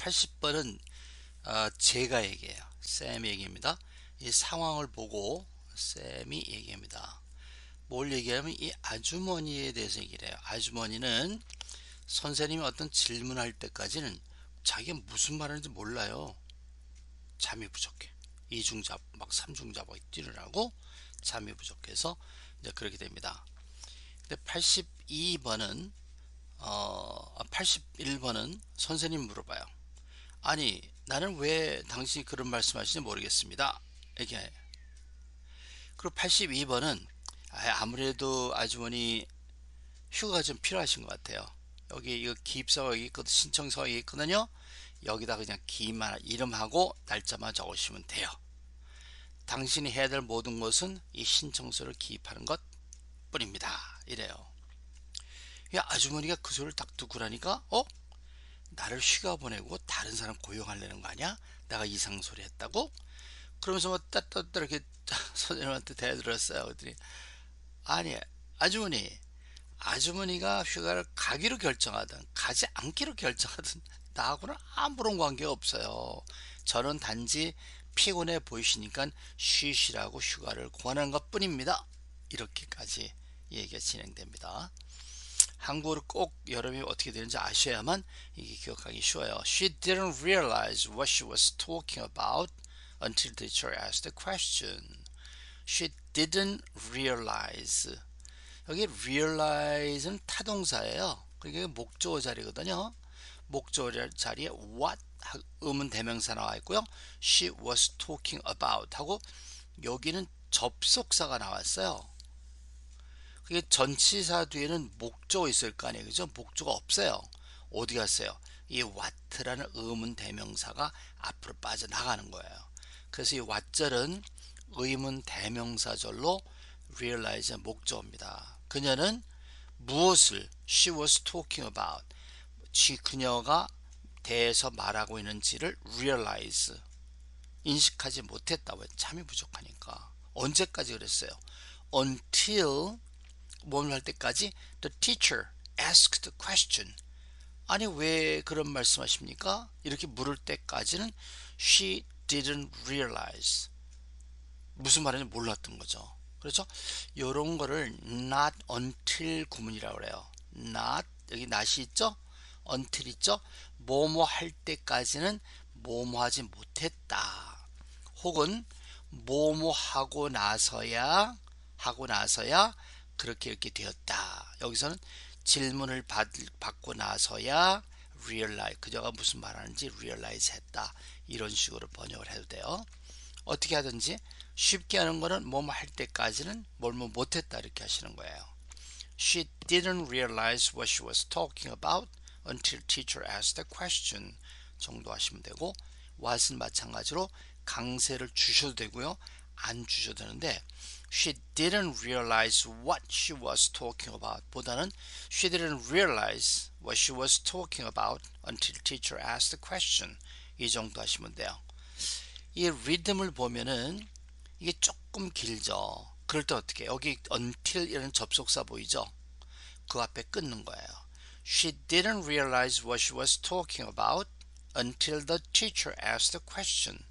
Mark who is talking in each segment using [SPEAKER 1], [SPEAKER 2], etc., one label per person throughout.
[SPEAKER 1] 80번은 제가 얘기해요. 쌤이 얘기입니다. 이 상황을 보고 쌤이 얘기합니다. 뭘 얘기하면 이 아주머니에 대해서 얘기를 해요. 아주머니는 선생님이 어떤 질문할 때까지는 자기가 무슨 말하는지 몰라요. 잠이 부족해. 이중잡 막 삼중잡아 뛰느라고 잠이 부족해서 이제 그렇게 됩니다. 근데 82번은 81번은 선생님 물어봐요. 아니, 나는 왜 당신이 그런 말씀하시는지 모르겠습니다. 이렇게. 그리고 82번은 아무래도 아주머니 휴가가 좀 필요하신 것 같아요. 여기 이거 기입서가 여기 있거든, 신청서가 여기 있거든요. 여기다 그냥 기입만 이름하고 날짜만 적으시면 돼요. 당신이 해야 될 모든 것은 이 신청서를 기입하는 것 뿐입니다. 이래요. 아주머니가 그 소리를 딱 듣고 나니까 나를 휴가 보내고 다른 사람 고용하려는 거 아니야? 내가 이상 소리 했다고? 그러면서 뭐 따따따 이렇게 선생님한테 대들었어요. 그랬더니 아니, 아주머니가 휴가를 가기로 결정하든 가지 않기로 결정하든 나하고는 아무런 관계가 없어요. 저는 단지 피곤해 보이시니까 쉬시라고 휴가를 권하는 것 뿐입니다. 이렇게까지 얘기가 진행됩니다. 한국어를 꼭 여러분이 어떻게 되는지 아셔야만 이게 기억하기 쉬워요. She didn't realize what she was talking about until the teacher asked the question. She didn't realize. 여기 realize는 타동사예요. 그게 목적어 자리거든요. 목적어 자리에 what 음은 대명사 나와 있고요. She was talking about 하고 여기는 접속사가 나왔어요. 그게 전치사 뒤에는 목적어 있을 거 아니에요. 그죠? 목적어 없어요. 어디 갔어요? 이 what라는 의문 대명사가 앞으로 빠져나가는 거예요. 그래서 이 what절은 의문 대명사절로 realize 목적어입니다. 그녀는 무엇을 she was talking about 그녀가 대해서 말하고 있는지를 realize 인식하지 못했다고요. 잠이 부족하니까. 언제까지 그랬어요? until 뭘 할 때까지 the teacher asked the question. 아니 왜 그런 말씀하십니까? 이렇게 물을 때까지는 she didn't realize 무슨 말인지 몰랐던 거죠. 그렇죠? 이런 거를 not until 구문이라고 그래요. not 여기 not이 있죠? until 있죠? 뭐뭐 할 때까지는 뭐뭐 하지 못했다. 혹은 뭐뭐 하고 나서야 그렇게 이렇게 되었다. 여기서는 질문을 받고 나서야 realize 그녀가 무슨 말하는지 realize 했다. 이런 식으로 번역을 해도 돼요. 어떻게 하든지 쉽게 하는 거는 뭐뭐 할 때까지는 뭘뭐 못했다 이렇게 하시는 거예요. She didn't realize what she was talking about until teacher asked the question 정도 하시면 되고 what은 마찬가지로 강세를 주셔도 되고요. 안 주셔도 되는데 She didn't realize what she was talking about 보다는 She didn't realize what she was talking about until teacher asked the question 이 정도 하시면 돼요. 이 리듬을 보면은 이게 조금 길죠. 그럴 때 어떻게 해요? 여기 until 이라는 접속사 보이죠? 그 앞에 끊는 거예요. She didn't realize what she was talking about until the teacher asked the question.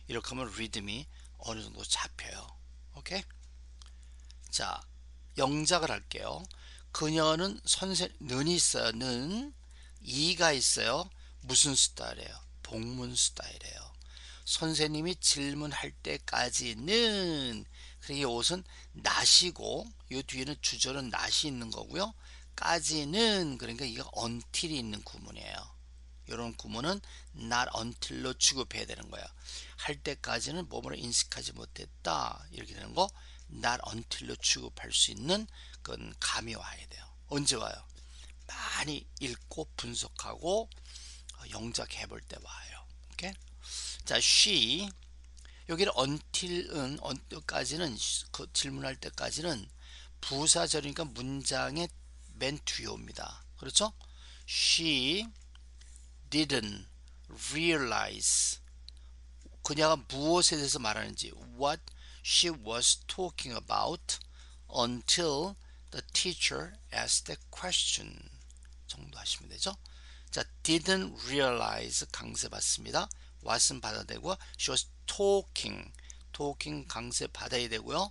[SPEAKER 1] 이렇게 하면 리듬이 어느 정도 잡혀요. 오케이? 자, 영작을 할게요. 그녀는 는이 있어요. 는 이가 있어요. 무슨 스타일이에요? 복문 스타일이에요. 선생님이 질문할 때까지는 그러니까 이 옷은 낫이고 이 뒤에는 주절은 낫이 있는 거고요. 까지는 그러니까 이거 until이 있는 구문이에요. 이런 구문은 not until로 취급해야 되는 거예요. 할 때까지는 뭐뭐를 인식하지 못했다 이렇게 되는 거 not until로 취급할 수 있는 그건 감이 와야 돼요. 언제 와요? 많이 읽고 분석하고 영작해 볼 때 와요. 오케이? 자, she 여기는 until은 언까지는 그 질문할 때까지는 부사절이니까 문장의 맨 뒤에 옵니다. 그렇죠? She didn't realize 그녀가 무엇에 대해서 말하는지 what she was talking about until the teacher asked the question 정도 하시면 되죠. 자, didn't realize 강세 받습니다. what은 받아야 되고요. she was talking 강세 받아야 되고요.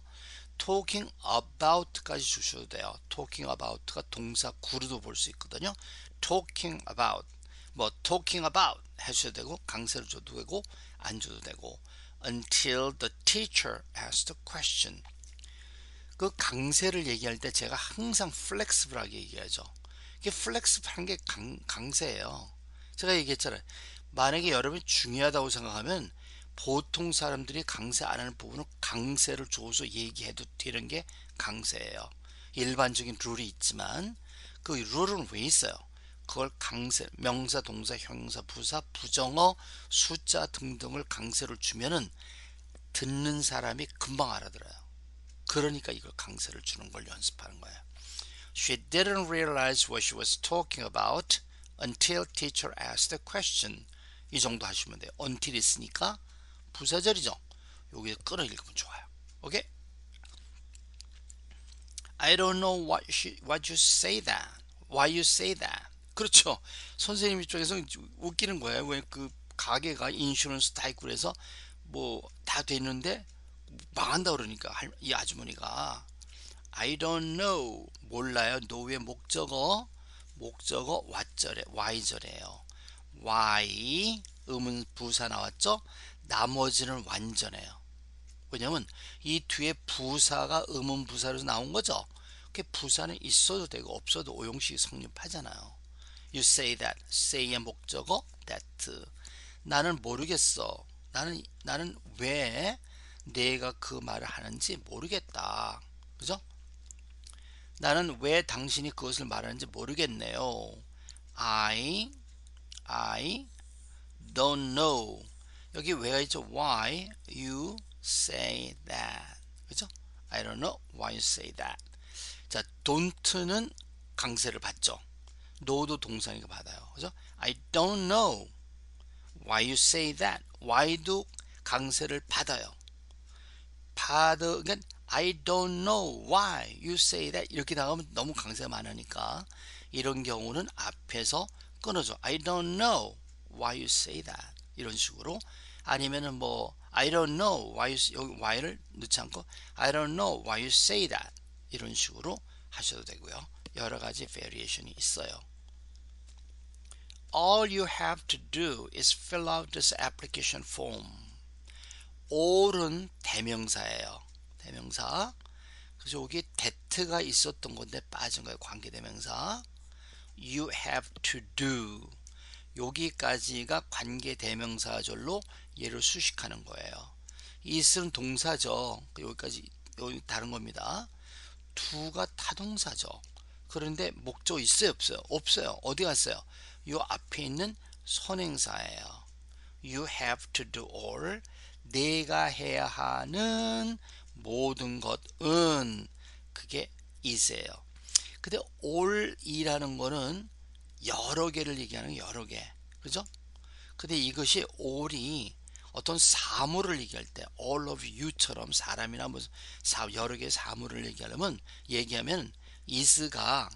[SPEAKER 1] talking about까지 주셔도 돼요. talking about가 동사 구로도 볼 수 있거든요. talking about 뭐 talking about 해주셔도 되고 강세를 줘도 되고 안 줘도 되고 until the teacher asked a question. 그 강세를 얘기할 때 제가 항상 flexible하게 얘기하죠. 이게 flexible한 게 강세예요. 제가 얘기했잖아요. 만약에 여러분이 중요하다고 생각하면 보통 사람들이 강세 안 하는 부분은 강세를 줘서 얘기해도 되는 게 강세예요. 일반적인 룰이 있지만 그 룰은 왜 있어요? 그걸 강세, 명사, 동사, 형용사, 부사, 부정어, 숫자 등등을 강세를 주면은 듣는 사람이 금방 알아들어요. 그러니까 이걸 강세를 주는 걸 연습하는 거예요. She didn't realize what she was talking about until teacher asked a question. 이 정도 하시면 돼요. until 있으니까 부사절이죠. 여기에 끌어읽으면 좋아요. 오케이? I don't know what you say that. Why you say that. 그렇죠. 선생님 입장에서 웃기는 거예요. 왜 그 가게가 인슈런스 다 있고 그래서 뭐 다 됐는데 망한다 그러니까 이 아주머니가 I don't know 몰라요. know의 목적어 what절에 y절이에요. why 음은 부사 나왔죠. 나머지는 완전해요. 왜냐면 이 뒤에 부사가 음은 부사로 나온 거죠. 그 부사는 있어도 되고 없어도 오용식이 성립하잖아요. You say that. say의 목적어 that. 나는 모르겠어. 나는 왜 내가 그 말을 하는지 모르겠다. 그죠? 나는 왜 당신이 그것을 말하는지 모르겠네요. I don't know. 여기 왜가 있죠? Why you say that. 그죠? I don't know why you say that. 자, don't는 강세를 받죠. know도 동사니까 받아요. 그죠? I don't know why you say that. why도 강세를 받아요. 그러니까 I don't know why you say that 이렇게 나가면 너무 강세가 많으니까 이런 경우는 앞에서 끊어줘. I don't know why you say that 이런 식으로 아니면은 뭐 I don't know why 여기 why를 넣지 않고 I don't know why you say that 이런 식으로 하셔도 되고요. 여러 가지 variation이 있어요. All you have to do is fill out this application form. all은 대명사예요. 대명사. 그래서 여기 that가 있었던 건데 빠진 거예요. 관계대명사. You have to do. 여기까지가 관계대명사절로 얘를 수식하는 거예요. is는 동사죠. 여기 다른 겁니다. to가 타동사죠. 그런데 목적 있어요, 없어요? 없어요. 어디 갔어요? 요 앞에 있는 선행사예요. You have to do all. 내가 해야 하는 모든 것은 그게 is예요. 근데 all이라는 거는 여러 개를 얘기하는 여러 개. 그죠? 근데 이것이 all이 어떤 사물을 얘기할 때 all of you처럼 사람이나 뭐 여러 개의 사물을 얘기하면 is가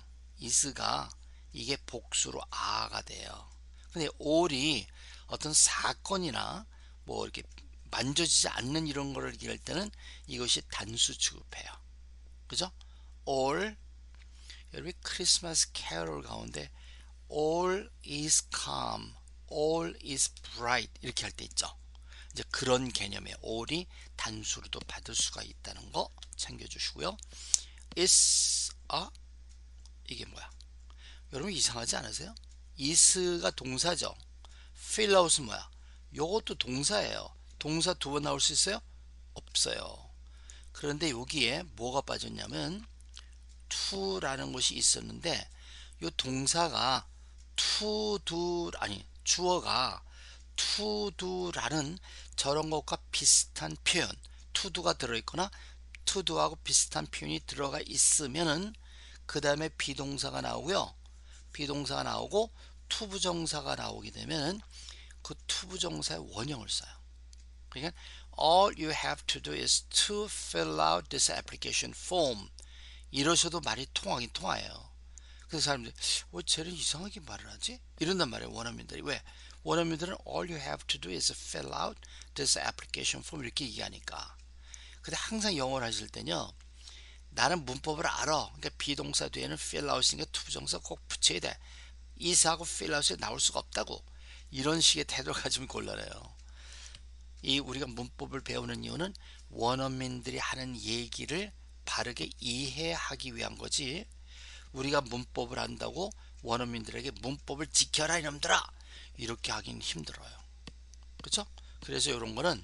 [SPEAKER 1] 이게 복수로 a가 돼요. 근데 all이 어떤 사건이나 뭐 이렇게 만져지지 않는 이런 거를 얘기할 때는 이것이 단수 취급해요. 그죠? all 여러분 크리스마스 캐롤 가운데 all is calm, all is bright 이렇게 할 때 있죠. 이제 그런 개념의 all이 단수로도 받을 수가 있다는 거 챙겨주시고요. is 이게 뭐야? 여러분 이상하지 않으세요? is가 동사죠. fill out은 뭐야? 요것도 동사예요. 동사 두 번 나올 수 있어요? 없어요. 그런데 여기에 뭐가 빠졌냐면 to라는 것이 있었는데 이 동사가 to do 주어가 to do라는 저런 것과 비슷한 표현 to do가 들어있거나 to do하고 비슷한 표현이 들어가 있으면은 그 다음에 비동사가 나오고요. 비동사가 나오고 투부정사가 나오게 되면 그 투부정사의 원형을 써요. 그러니까 all you have to do is to fill out this application form 이러셔도 말이 통하긴 통해요. 그 사람들이 쟤는 이상하게 말을 하지? 이런단 말이에요. 원어민들이. 왜? 원어민들은 all you have to do is fill out this application form 이렇게 얘기하니까. 근데 항상 영어를 하실 때는요, 나는 문법을 알아. 그러니까 비동사 뒤에는 fill out이니까 투부정사 꼭 붙여야 돼. is하고 fill out이 나올 수가 없다고. 이런 식의 태도를 가지면 곤란해요. 이 우리가 문법을 배우는 이유는 원어민들이 하는 얘기를 바르게 이해하기 위한 거지, 우리가 문법을 한다고 원어민들에게 문법을 지켜라 이놈들아 이렇게 하긴 힘들어요. 그렇죠? 그래서 이런 거는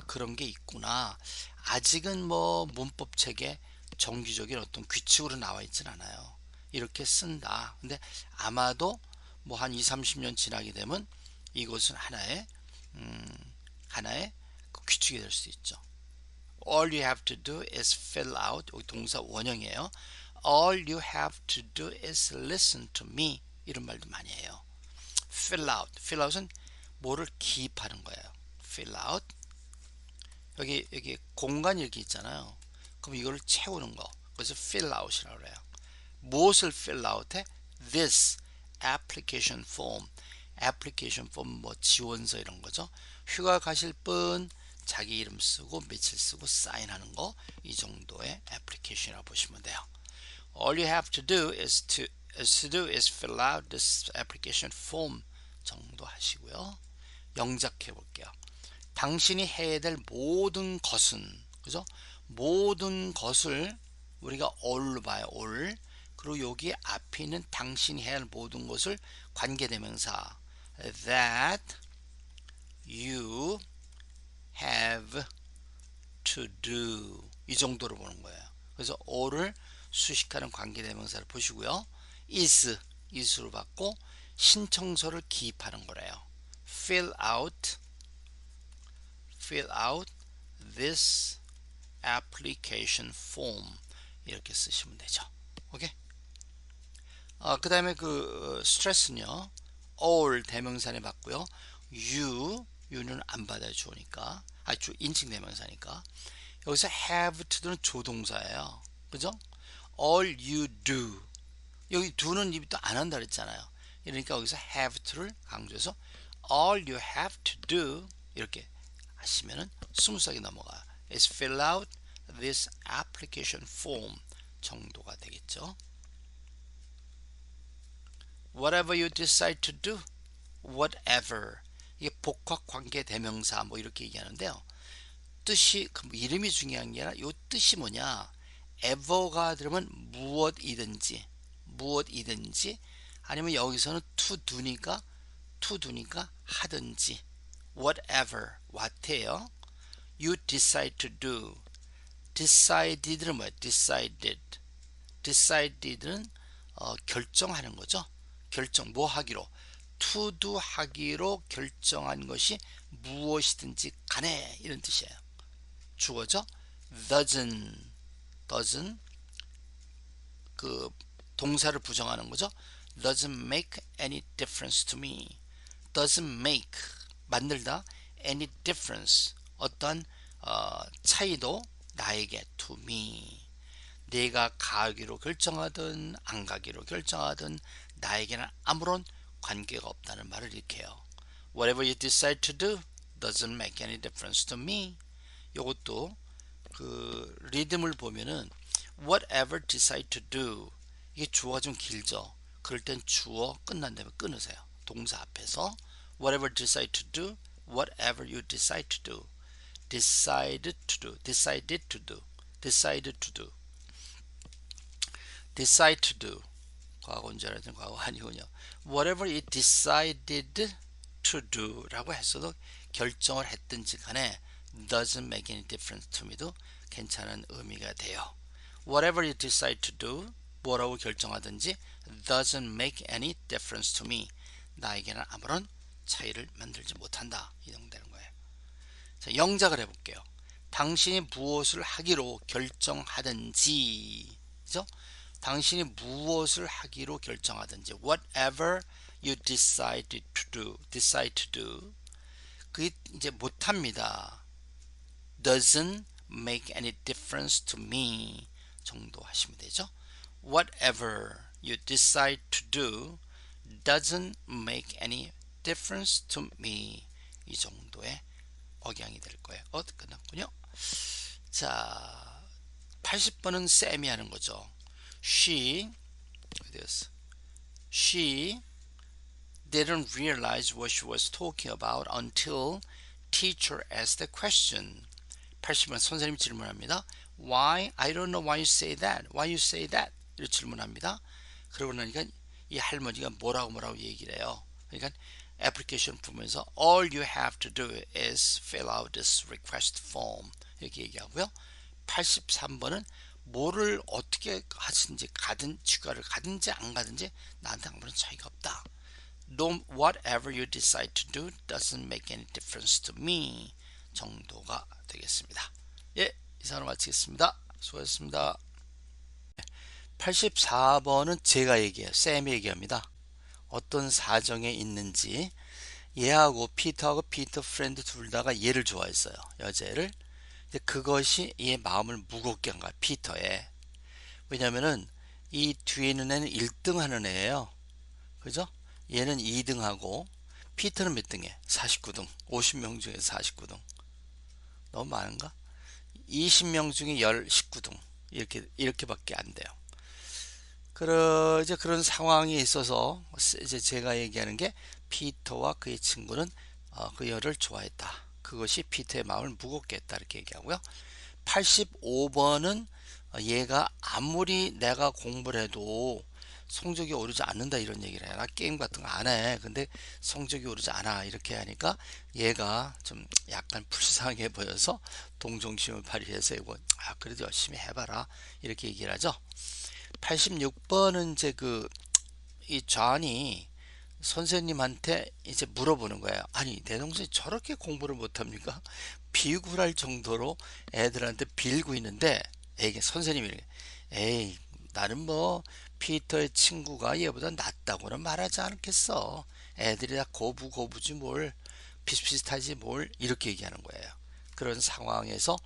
[SPEAKER 1] 그런 게 있구나. 아직은 뭐 문법 책에 정규적인 어떤 규칙으로 나와 있진 않아요. 이렇게 쓴다. 근데 아마도 뭐 한 2, 30년 지나게 되면 이것은 하나의 그 규칙이 될 수 있죠. All you have to do is fill out. 여기 동사 원형이에요. All you have to do is listen to me. 이런 말도 많이 해요. Fill out. Fill out은 뭐를 기입하는 거예요. Fill out. 여기 공간 이렇게 있잖아요. 그럼 이거를 채우는 거. 그래서 fill out이라고 해요. 무엇을 fill out 해? This application form. application form 뭐 지원서 이런 거죠. 휴가 가실 분 자기 이름 쓰고 며칠 쓰고 사인하는 거, 이 정도의 애플리케이션이라고 보시면 돼요. All you have to do is fill out this application form 정도 하시고요. 영작해 볼게요. 당신이 해야 될 모든 것은, 그죠? 모든 것을 우리가 all로 봐요. all. 그리고 여기 앞에 있는 당신이 해야 할 모든 것을 관계대명사 that you have to do 이 정도로 보는 거예요. 그래서 all을 수식하는 관계대명사를 보시고요. is로 받고 신청서를 기입하는 거래요. fill out this application form 이렇게 쓰시면 되죠. 오케이? 그 다음에 그 스트레스는요, all 대명사에 받고요. you는 안 받아요. 주어니까. 인칭 대명사니까. 여기서 have to는 조동사예요. 그죠? all you do. 여기 do는 입이 또 안 한다 그랬잖아요. 그러니까 여기서 have to를 강조해서 all you have to do 이렇게 하시면은 스무스하게 넘어가요. is fill out this application form 정도가 되겠죠. whatever you decide to do, whatever. 이게 복합 관계 대명사 뭐 이렇게 얘기하는데요. 뜻이 이름이 중요한 게 아니라 이 뜻이 뭐냐? ever가 들으면 무엇이든지 아니면 여기서는 to do니까 하든지 whatever what예요. you decide to do. decided는 뭐예요? decided는 결정하는 거죠. 결정 뭐 하기로 to do 하기로 결정한 것이 무엇이든지 간에 이런 뜻이에요. 주어죠. doesn't 그 동사를 부정하는 거죠. doesn't make any difference to me. doesn't make 만들다 any difference 어떤 차이도 나에게 to me. 내가 가기로 결정하든 안 가기로 결정하든 나에게는 아무런 관계가 없다는 말을 이렇게 해요. Whatever you decide to do doesn't make any difference to me. 이것도 그 리듬을 보면은 whatever decide to do 이게 주어가 좀 길죠. 그럴 땐 주어 끝난 다음에 끊으세요. 동사 앞에서 whatever decide to do, whatever you decide to do, decided to do, decided to do, decided to do, decide to do. 과거인지라든 과거 아니군요. whatever you decided to do 라고 했어도 결정을 했든지 간에 doesn't make any difference to me도 괜찮은 의미가 돼요. whatever you decide to do 뭐라고 결정하든지 doesn't make any difference to me 나에게는 아무런 차이를 만들지 못한다. 이 정도 되는 거예요. 자, 영작을 해볼게요. 당신이 무엇을 하기로 결정하든지, 그죠? 당신이 무엇을 하기로 결정하든지 whatever you decide to do 그게 이제 못합니다. doesn't make any difference to me 정도 하시면 되죠. whatever you decide to do doesn't make any difference to me. 이 정도의 억양이 될 거예요. 끝났군요. 자, 80번은 쌤이 하는 거죠. She didn't realize what she was talking about until teacher asked the question. 80번 선생님이 질문합니다. Why? I don't know why you say that. Why you say that? 이렇게 질문합니다. 그러고 나니까 이 할머니가 뭐라고 얘기를 해요. 그러니까 애플리케이션 보면서 all you have to do is fill out this request form 이렇게 얘기하고요. 83번은 뭐를 어떻게 하든지 치과를 가든지 안 가든지 나한테 아무런 차이가 없다. Whatever you decide to do doesn't make any difference to me 정도가 되겠습니다. 예, 이상으로 마치겠습니다. 수고하셨습니다. 84번은 제가 얘기해요. 쌤이 얘기합니다. 어떤 사정에 있는지 얘하고 피터하고 피터 프렌드 둘 다가 얘를 좋아했어요. 여자애를. 근데 그것이 얘 마음을 무겁게 한 거야. 피터에. 왜냐면은 이 뒤에 있는 애는 1등 하는 애예요. 그죠? 얘는 2등 하고 피터는 몇 등해? 49등. 50명 중에 49등. 너무 많은가? 20명 중에 19등. 이렇게밖에 안 돼요. 이제 그런 상황이 있어서 이제 제가 얘기하는 게 피터와 그의 친구는 그 여를 좋아했다. 그것이 피터의 마음을 무겁게 했다. 이렇게 얘기하고요. 85번은 얘가 아무리 내가 공부를 해도 성적이 오르지 않는다 이런 얘기를 해요. 나 게임 같은 거 안 해. 근데 성적이 오르지 않아. 이렇게 하니까 얘가 좀 약간 불쌍해 보여서 동정심을 발휘해서 이거 그래도 열심히 해봐라. 이렇게 얘기를 하죠. 86번은 이제 이 존이 선생님한테 이제 물어보는 거예요. 아니, 내 동생이 저렇게 공부를 못합니까? 비굴할 정도로 애들한테 빌고 있는데, 선생님이, 에이, 나는 뭐, 피터의 친구가 얘보다 낫다고는 말하지 않겠어. 애들이 다 고부지 뭘, 비슷비슷하지 뭘, 이렇게 얘기하는 거예요. 그런 상황에서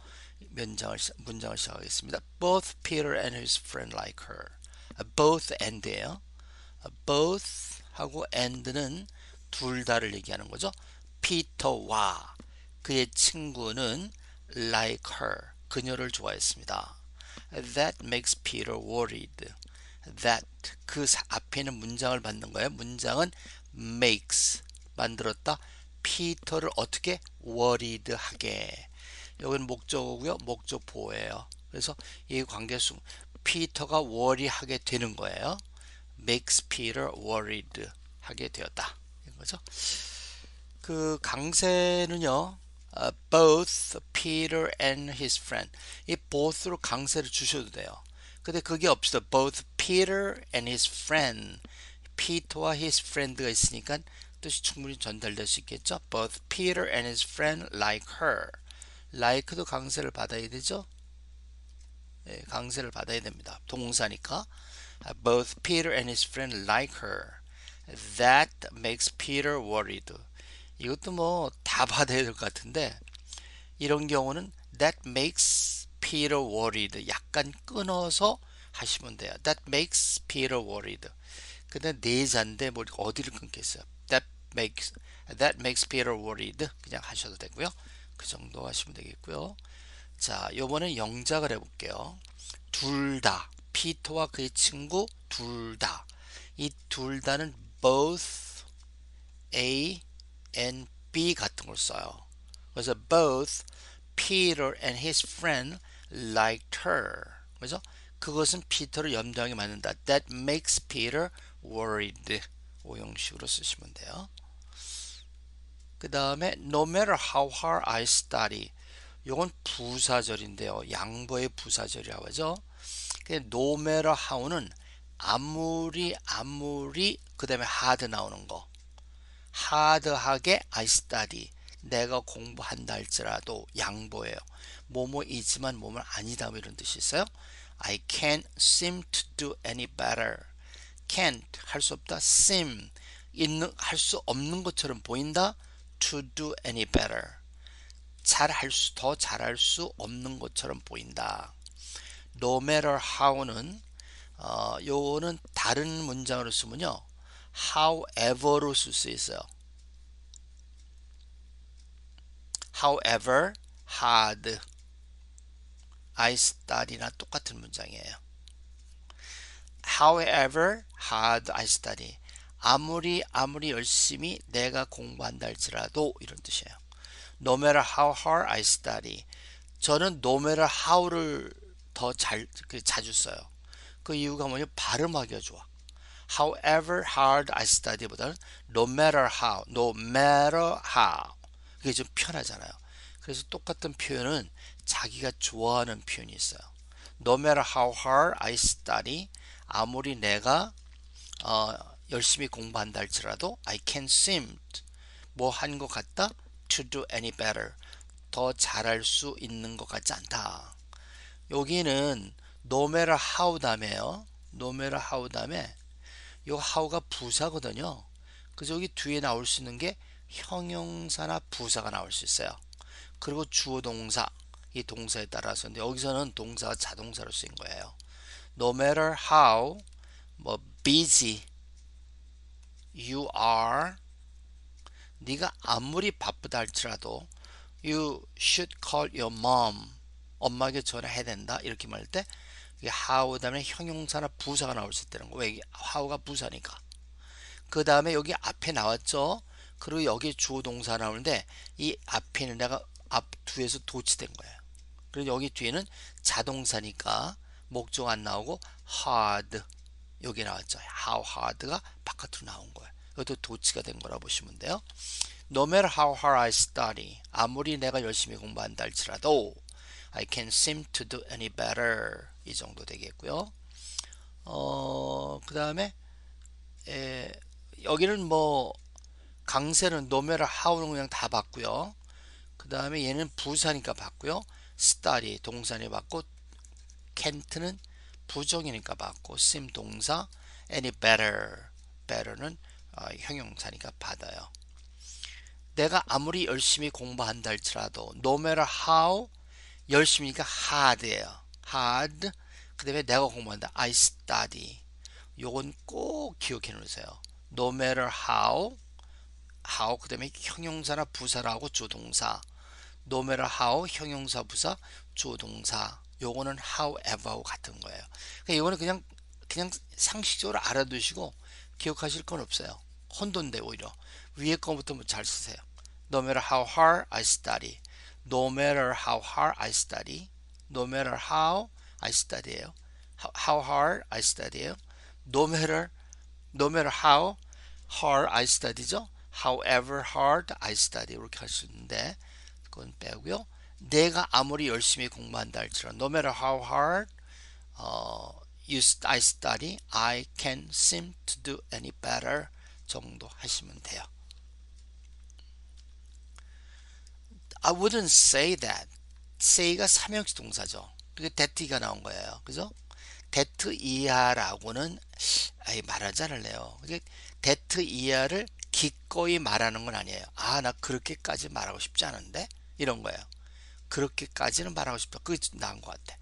[SPEAKER 1] 문장을 시작하겠습니다. Both Peter and his friend like her. Both and예요. Both 하고 and는 둘 다를 얘기하는 거죠. 피터와 그의 친구는 like her, 그녀를 좋아했습니다. That makes Peter worried. That 그 앞에 있는 문장을 받는 거예요. 문장은 makes 만들었다. 피터를 어떻게 worried 하게. 여기는 목적어고요. 목적 보호예요. 그래서 이 관계수 피터가 worry하게 되는 거예요. makes Peter worried 하게 되었다. 이런 거죠. 그 강세는요. both Peter and his friend. 이 both로 강세를 주셔도 돼요. 근데 그게 없어. both Peter and his friend. 피터와 his friend가 있으니까 뜻이 충분히 전달될 수 있겠죠. both Peter and his friend like her. like도 강세를 받아야 되죠. 예, 강세를 받아야 됩니다. 동사니까. Both Peter and his friend like her. That makes Peter worried. 이것도 뭐 다 받아야 될 것 같은데 이런 경우는 that makes Peter worried 약간 끊어서 하시면 돼요. That makes Peter worried. 근데 네 잔데 뭘 어디를 끊겠어요? That makes Peter worried 그냥 하셔도 되고요. 그 정도 하시면 되겠고요. 자, 요번엔 영작을 해볼게요. 둘 다, 피터와 그의 친구 둘 다. 이 둘 다는 both A and B 같은 걸 써요. 그래서 both Peter and his friend liked her. 그래서 그것은 피터를 염려하게 만든다. That makes Peter worried. 오형식으로 쓰시면 돼요. 그 다음에 no matter how hard I study. 이건 부사절인데요. 양보의 부사절이라고 하죠. no matter how는 아무리 그 다음에 hard 나오는 거. hard하게 I study. 내가 공부한다 할지라도 양보예요. 뭐뭐이지만 뭐뭐 아니다 이런 뜻이 있어요. I can't seem to do any better. can't 할 수 없다. seem 할 수 없는 것처럼 보인다. to do any better. 더 잘할 수 없는 것처럼 보인다. No matter how는 요거는 다른 문장으로 쓰면요. however로 쓸 수 있어요. however hard I study나 똑같은 문장이에요. however hard I study. 아무리 열심히 내가 공부한다 할지라도 이런 뜻이에요. no matter how hard I study. 저는 no matter how를 더 자주 써요. 그 이유가 뭐냐? 발음하기가 좋아. however hard I study 보다는 no matter how. 그게 좀 편하잖아요. 그래서 똑같은 표현은 자기가 좋아하는 표현이 있어요. no matter how hard I study. 아무리 내가 열심히 공부한다 할지라도 I can seem 뭐 한 것 같다 to do any better. 더 잘할 수 있는 것 같지 않다. 여기는 no matter how 다음에요. no matter how 다음에 요 how가 부사거든요. 그래서 여기 뒤에 나올 수 있는 게 형용사나 부사가 나올 수 있어요. 그리고 주어 동사, 이 동사에 따라서. 근데 여기서는 동사가 자동사로 쓰인 거예요. no matter how 뭐 busy you are. 네가 아무리 바쁘다 할지라도 you should call your mom. 엄마에게 전화해야 된다. 이렇게 말할 때 이게 how 다음에 형용사나 부사가 나올 수 있다는 거. 왜? how가 부사니까. 그 다음에 여기 앞에 나왔죠. 그리고 여기 주어 동사 나오는데 이 앞에 있는 애가 앞 뒤에서 도치된 거예요. 그리고 여기 뒤에는 자동사니까 목적 안 나오고 hard 여기 나왔죠. how hard가 바깥으로 나온 거예요. 이것도 도치가 된 거라 보시면 돼요. No matter how hard I study. 아무리 내가 열심히 공부한다 할지라도 I can seem to do any better. 이 정도 되겠고요. 그 다음에 여기는 뭐 강세는 no matter how는 그냥 다 봤고요. 그 다음에 얘는 부사니까 봤고요. study 동사니 봤고 can't는 부정이니까 봤고 seem 동사 any better는 형용사니까 받아요. 내가 아무리 열심히 공부한다 할지라도 no matter how 열심히니까 hard예요. hard 그 다음에 내가 공부한다 I study. 요건 꼭 기억해 놓으세요. no matter how 그 다음에 형용사나 부사라고 주동사 no matter how 형용사 부사 주동사 요거는 however하고 같은 거예요. 그러니까 이거는 그냥 상식적으로 알아두시고 기억하실 건 없어요. 혼돈돼 오히려 위에 거부터 잘 쓰세요. no matter how hard I study no matter how hard I study no matter how I study예요. how hard I study예요. no matter how hard I study죠. however hard I study 이렇게 할 수 있는데 그건 빼고요. 내가 아무리 열심히 공부한다 할지라도 no matter how hard I study I can seem to do any better 정도 하시면 돼요. I wouldn't say that. say가 삼형식 동사죠. 그게 that가 나온 거예요. 그죠? that 이하라고는 말하지 않을래요. that 이하를 기꺼이 말하는 건 아니에요. 나 그렇게까지 말하고 싶지 않은데 이런 거예요. 그렇게까지는 말하고 싶다. 그게 나은 것 같아.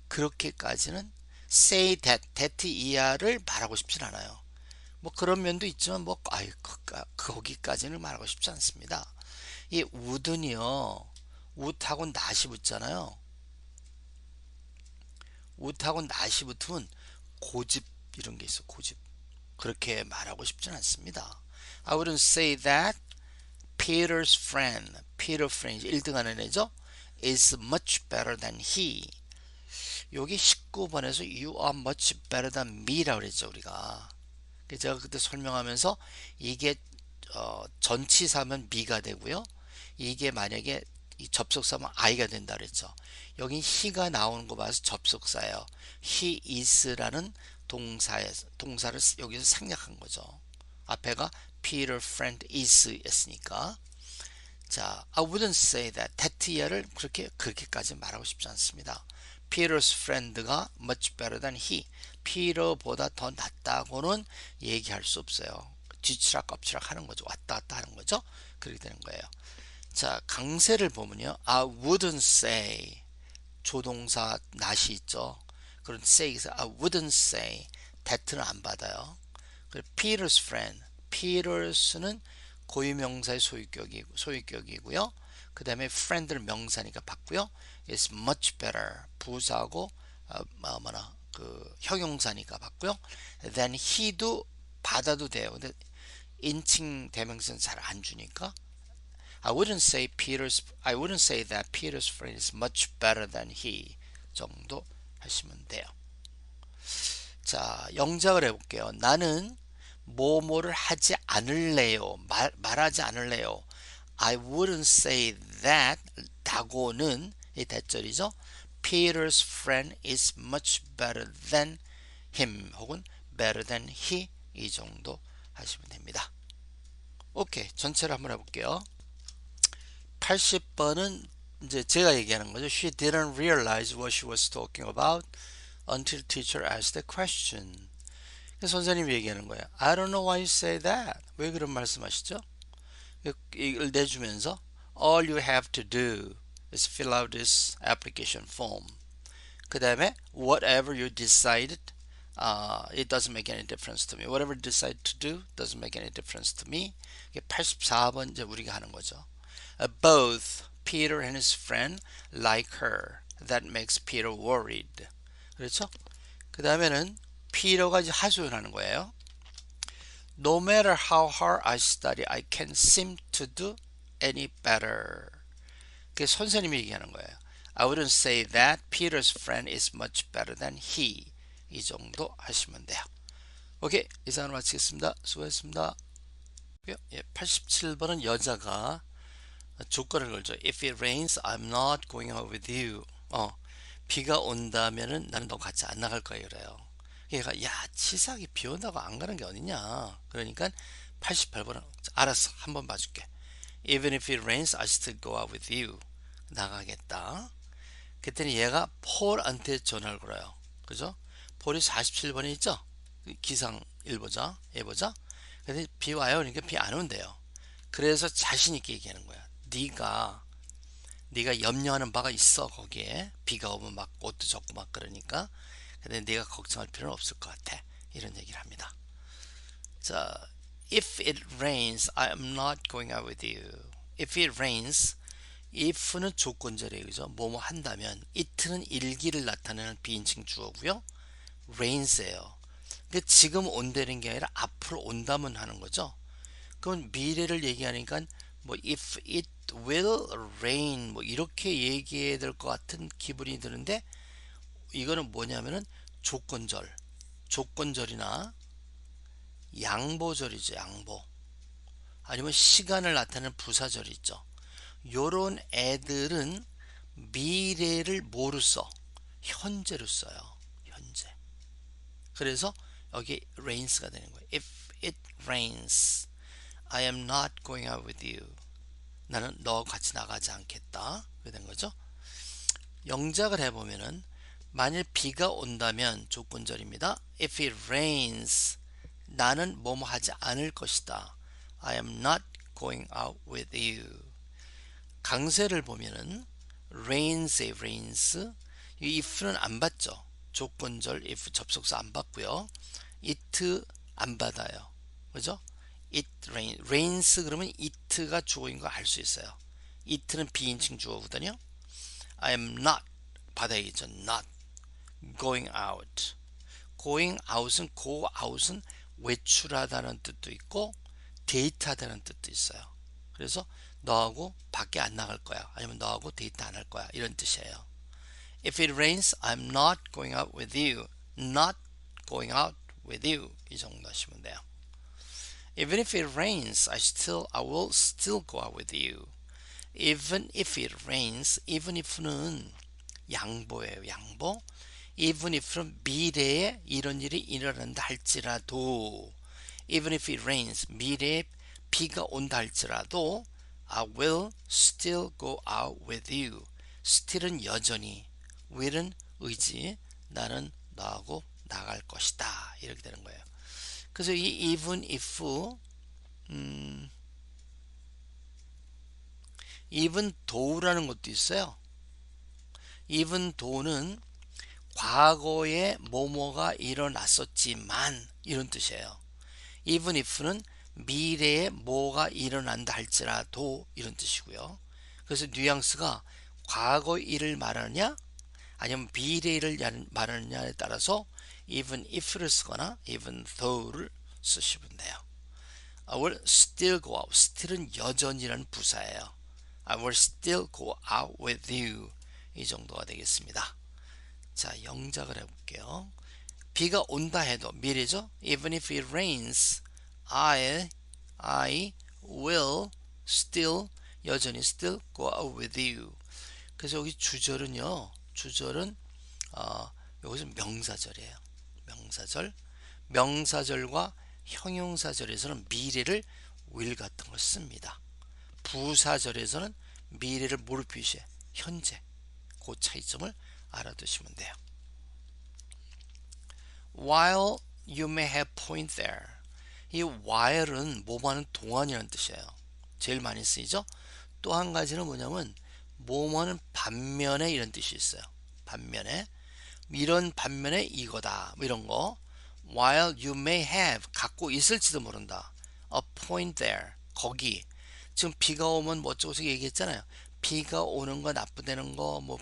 [SPEAKER 1] 그렇게까지는 say that 이하를 말하고 싶진 않아요. 뭐 그런 면도 있지만 거기까지는 말하고 싶지 않습니다. 이 would는요. would하고 not이 붙잖아요. would하고 not이 붙으면 고집 이런 게 있어. 고집. 그렇게 말하고 싶진 않습니다. I wouldn't say that Peter's friend, Peter friend 1등 하는 애죠. is much better than he. 여기 19번에서 you are much better than me라고 그랬죠 우리가. 제가 그때 설명하면서 이게 전치사면 me가 되고요. 이게 만약에 이 접속사면 I가 된다 그랬죠. 여기 he가 나오는 거 봐서 접속사예요. he is라는 동사를 여기서 생략한 거죠. 앞에가 Peter friend is 였으니까. 자, I wouldn't say that. that야를 그렇게까지 말하고 싶지 않습니다. Peter's friend가 much better than he. Peter보다 더 낫다고는 얘기할 수 없어요. 뒤치락 엎치락 하는 거죠. 왔다 갔다 하는 거죠. 그렇게 되는 거예요. 자, 강세를 보면요. I wouldn't say 조동사 not이 있죠. 그런 say, I wouldn't say. that는 안 받아요. 그리고 Peter's friend. Peter's,는 고유명사의 소유격이고요. 그 다음에 friend를 명사니까 받고요. It's much better. 부사하고 그 형용사니까 받고요. Then he도 받아도 돼요. 근데 인칭 대명사는 잘 안 주니까 I wouldn't say that Peter's friend is much better than he 정도 하시면 돼요. 자, 영작을 해볼게요. 나는 뭐뭐를 하지 않을래요. 말하지 않을래요. I wouldn't say that 다고는 이 대절이죠. Peter's friend is much better than him 혹은 better than he 이 정도 하시면 됩니다. 오케이, 전체를 한번 해볼게요. 80번은 이제 제가 얘기하는 거죠. She didn't realize what she was talking about until teacher asked the question. 선생님이 얘기하는 거예요. I don't know why you say that. 왜 그런 말씀하시죠? 이걸 내주면서 All you have to do is fill out this application form. 그 다음에 whatever you decided, it doesn't make any difference to me. Whatever you decide to do doesn't make any difference to me. 84번 이제 우리가 하는 거죠. Both Peter and his friend like her. That makes Peter worried. 그렇죠? 그 다음에는 피터가 이제 하소연하는 거예요. No matter how hard I study, I can't seem to do any better. 그게 선생님이 얘기하는 거예요. I wouldn't say that Peter's friend is much better than he. 이 정도 하시면 돼요. 오케이, 이상으로 마치겠습니다. 수고하셨습니다. 87번은 여자가 조건을 걸죠. If it rains, I'm not going out with you. 비가 온다면은 나는 너 같이 안 나갈 거야 그래요. 얘가 야 치사하게 비 온다고 안 가는 게 어디냐. 그러니까 88번은 알았어 한번 봐줄게. Even if it rains, I still go out with you. 나가겠다. 그랬더니 얘가 폴한테 전화를 걸어요. 그죠? 폴이 47번에 있죠? 기상 일보자 예보자. 근데 비 와요. 그러니까 비 안 온대요. 그래서 자신 있게 얘기하는 거야. 네가 염려하는 바가 있어. 거기에 비가 오면 막 옷도 젖고 막 그러니까. 근데 네가 걱정할 필요는 없을 것 같아. 이런 얘기를 합니다. 자, if it rains, I am not going out with you. If it rains, if는 조건절이에요. 그죠? 뭐뭐 한다면 it는 일기를 나타내는 비인칭 주어고요. rains예요. 근데 지금 온다는 게 아니라 앞으로 온다면 하는 거죠. 그건 미래를 얘기하니까 뭐 if it will rain 뭐 이렇게 얘기해야 될 것 같은 기분이 드는데 이거는 뭐냐면은 조건절이나 양보절이죠. 양보 아니면 시간을 나타내는 부사절이 있죠. 요런 애들은 미래를 뭐로 써? 현재로 써요. 현재. 그래서 여기 rains가 되는 거예요. If it rains, I am not going out with you. 나는 너와 같이 나가지 않겠다. 그게 된 거죠. 영작을 해보면은 만일 비가 온다면 조건절입니다. If it rains, 나는 뭐뭐 하지 않을 것이다. I am not going out with you. 강세를 보면은 rains에 rains, 이 if는 안 받죠. 조건절 if 접속사 안 받고요. it 안 받아요. 그죠? it rains 그러면 it가 주어인 거 알 수 있어요. it는 비인칭 주어거든요. I am not 받아야죠. not going out. going out은 go out은 외출하다는 뜻도 있고 데이트하다는 뜻도 있어요. 그래서 너하고 밖에 안 나갈 거야. 아니면 너하고 데이트 안 할 거야. 이런 뜻이에요. If it rains, I'm not going out with you. Not going out with you. 이 정도 하시면 돼요. Even if it rains, I will still go out with you. Even if it rains, even if는 양보예요. 양보. Even if는 미래에 이런 일이 일어난다 할지라도 even if it rains, 미래에 비가 온다 할지라도 I will still go out with you. still은 여전히, will은 의지, 나는 너하고 나갈 것이다. 이렇게 되는 거예요. 그래서 이 even if even though라는 것도 있어요. even though는 과거에 뭐뭐가 일어났었지만 이런 뜻이에요. even if는 미래에 뭐가 일어난다 할지라도 이런 뜻이고요. 그래서 뉘앙스가 과거 일을 말하느냐 아니면 미래 일을 말하느냐에 따라서 even if를 쓰거나 even though를 쓰시면 돼요. I will still go out. still은 여전이라는 부사예요. I will still go out with you. 이 정도가 되겠습니다. 자, 영작을 해볼게요. 비가 온다 해도 미래죠. Even if it rains, I will still 여전히 still go out with you. 그래서 여기 주절은요. 주절은 여기서 명사절이에요. 명사절. 명사절과 형용사절에서는 미래를 will 같은 걸 씁니다. 부사절에서는 미래를 뭐를 표시해? 현재. 그 차이점을 알아두시면 돼요. While you may have point there. 이 while은 뭐뭐하는 동안이라는 뜻이에요. 제일 많이 쓰이죠. 또 한 가지는 뭐냐면 뭐뭐하는 반면에 이런 뜻이 있어요. 반면에 이런 반면에 이거다 뭐 이런 거. While you may have 갖고 있을지도 모른다. A point there 거기. 지금 비가 오면 뭐 어쩌고저쩌고 얘기했잖아요. 비가 오는 거 나쁘다는 거 뭐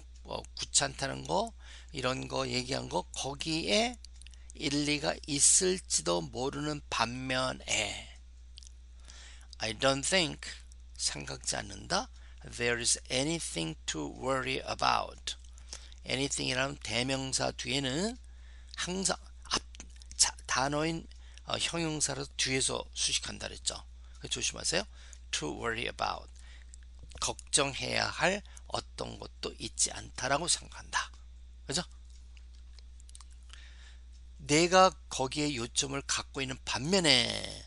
[SPEAKER 1] 귀찮다는 거 이런 거 얘기한 거 거기에 일리가 있을지도 모르는 반면에 I don't think 생각지 않는다. There is anything to worry about. anything이라는 대명사 뒤에는 항상 단어인 형용사라서 뒤에서 수식한다 그랬죠. 조심하세요. To worry about. 걱정해야 할 어떤 것도 있지 않다라고 생각한다. 그죠? 내가 거기에 요점을 갖고 있는 반면에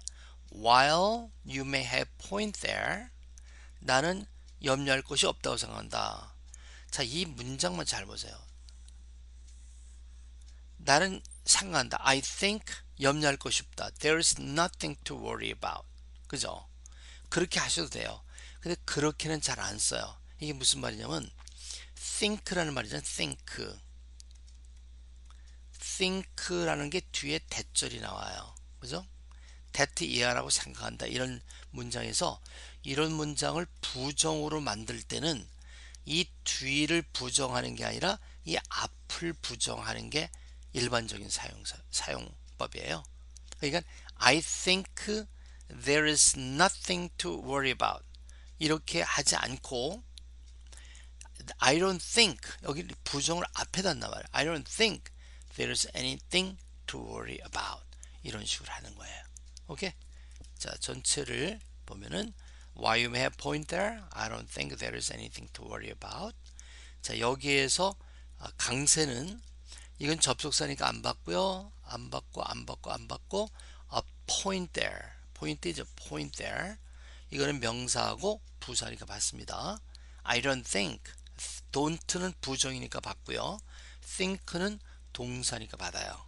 [SPEAKER 1] while you may have point there 나는 염려할 것이 없다고 생각한다. 자, 이 문장만 잘 보세요. 나는 생각한다. I think 염려할 것이 없다. There is nothing to worry about. 그죠? 그렇게 하셔도 돼요. 근데 그렇게는 잘 안 써요. 이게 무슨 말이냐면 think라는 말이잖아요. think라는 게 뒤에 대절이 나와요. 그죠? that 이하라고 생각한다. 이런 문장에서 이런 문장을 부정으로 만들 때는 이 뒤를 부정하는 게 아니라 이 앞을 부정하는 게 일반적인 사용법이에요. 그러니까 I think there is nothing to worry about. 이렇게 하지 않고 I don't think 여기 부정을 앞에다 한단 말이에요. I don't think there is anything to worry about. 이런 식으로 하는 거예요. 오케이? 자, 전체를 보면은 Why you may have point there? I don't think there is anything to worry about. 자, 여기에서 강세는 이건 접속사니까 안 받고요. 안 받고 a point there. 포인트죠. point there. 이거는 명사하고 부사니까 받습니다. I don't think. don't는 부정이니까 받고요. think는 동사니까 받아요.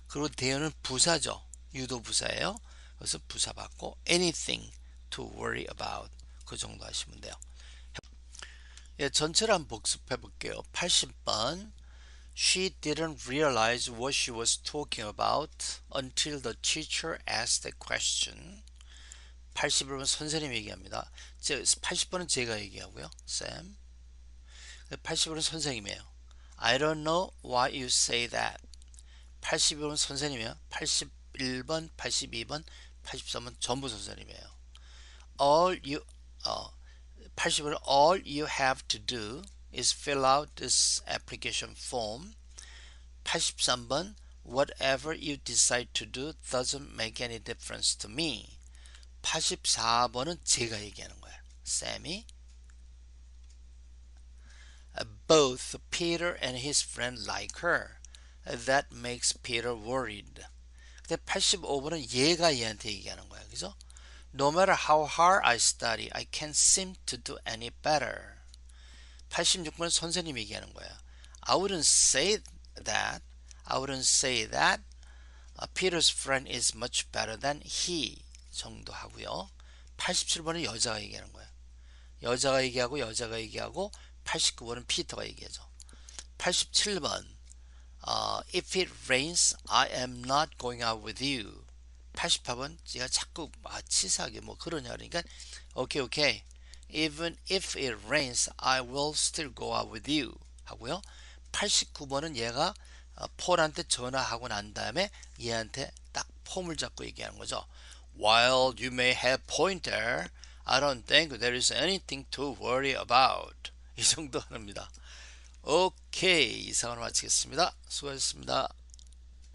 [SPEAKER 1] 그리고 there는 부사죠. 유도 부사예요. 그래서 부사 받고 anything to worry about. 그 정도 하시면 돼요. 예, 전체를 한번 복습해 볼게요. 80번 She didn't realize what she was talking about until the teacher asked the question. 81번 선생님이 얘기합니다. 80번은 제가 얘기하고요. Sam. 80번은 선생님이에요. I don't know why you say that. 82번 선생님이에요. 81번, 82번, 83번 전부 선생님이에요. all you have to do is fill out this application form. 83번 whatever you decide to do doesn't make any difference to me. 84번은 제가 얘기하는 거예요. Sammy. Both Peter and his friend like her. That makes Peter worried. 근데 85번은 얘가 얘한테 얘기하는 거야. 그죠? No matter how hard I study, I can't seem to do any better. 86번은 선생님이 얘기하는 거야. I wouldn't say that. Peter's friend is much better than he. 정도 하고요. 87번은 여자가 얘기하는 거야. 여자가 얘기하고 89번은 피터가 얘기하죠. 87번 If it rains, I am not going out with you. 88번 제가 자꾸 치사하게 뭐 그러냐 그러니까 오케이 오케이 even if it rains I will still go out with you 하고요. 89번은 얘가 폴한테 전화하고 난 다음에 얘한테 딱 폼을 잡고 얘기하는 거죠. While you may have pointer, I don't think there is anything to worry about. 이 정도 합니다. 오케이, 이상으로 마치겠습니다. 수고하셨습니다.